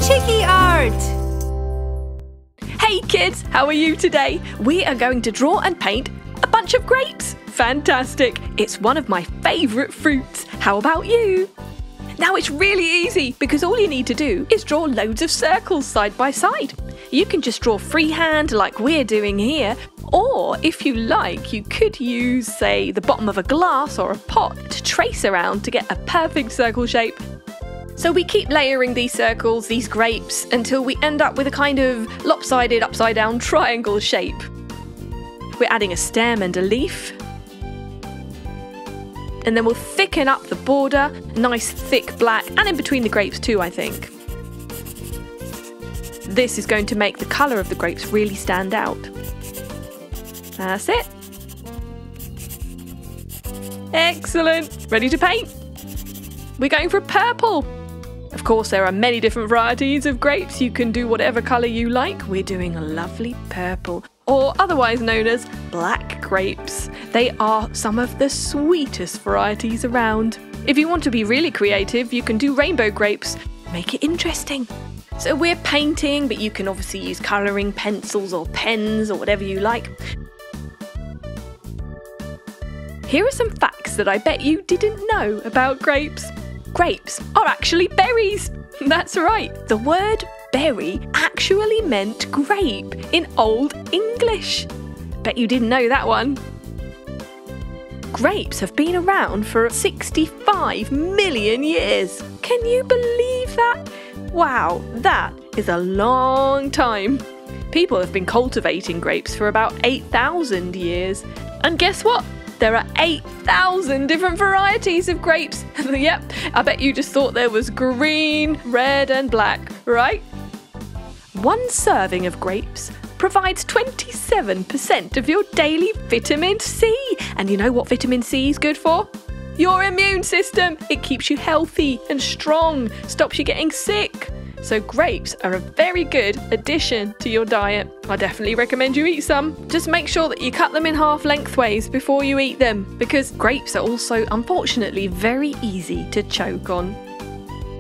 Chiki Art! Hey kids, how are you today? We are going to draw and paint a bunch of grapes. Fantastic! It's one of my favourite fruits. How about you? Now it's really easy because all you need to do is draw loads of circles side by side. You can just draw freehand like we're doing here, or if you like, you could use, say, the bottom of a glass or a pot to trace around to get a perfect circle shape. So we keep layering these circles, these grapes, until we end up with a kind of lopsided upside down triangle shape. We're adding a stem and a leaf. And then we'll thicken up the border, nice thick black, and in between the grapes too, I think. This is going to make the colour of the grapes really stand out. That's it. Excellent! Ready to paint? We're going for purple. Of course, there are many different varieties of grapes. You can do whatever colour you like. We're doing a lovely purple, or otherwise known as black grapes. They are some of the sweetest varieties around. If you want to be really creative, you can do rainbow grapes. Make it interesting. So we're painting, but you can obviously use colouring pencils or pens or whatever you like. Here are some facts that I bet you didn't know about grapes. Grapes are actually berries. That's right. The word berry actually meant grape in Old English. Bet you didn't know that one. Grapes have been around for 65 million years. Can you believe that? Wow, that is a long time. People have been cultivating grapes for about 8,000 years. And guess what? There are 8,000 different varieties of grapes. Yep, I bet you just thought there was green, red and black, right? One serving of grapes provides 27% of your daily vitamin C. And you know what vitamin C is good for? Your immune system. It keeps you healthy and strong, stops you getting sick. So grapes are a very good addition to your diet. I definitely recommend you eat some. Just make sure that you cut them in half lengthways before you eat them, because grapes are also, unfortunately, very easy to choke on.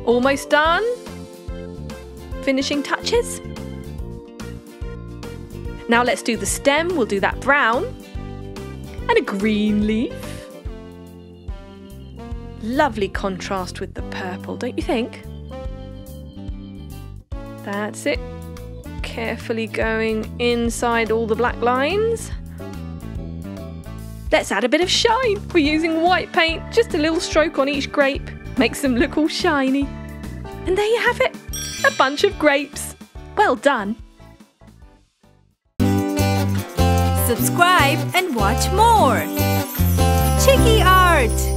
Almost done? Finishing touches? Now let's do the stem. We'll do that brown. And a green leaf. Lovely contrast with the purple, don't you think? That's it. Carefully going inside all the black lines. Let's add a bit of shine. We're using white paint, just a little stroke on each grape. Makes them look all shiny. And there you have it, a bunch of grapes. Well done. Subscribe and watch more. Chiki Art!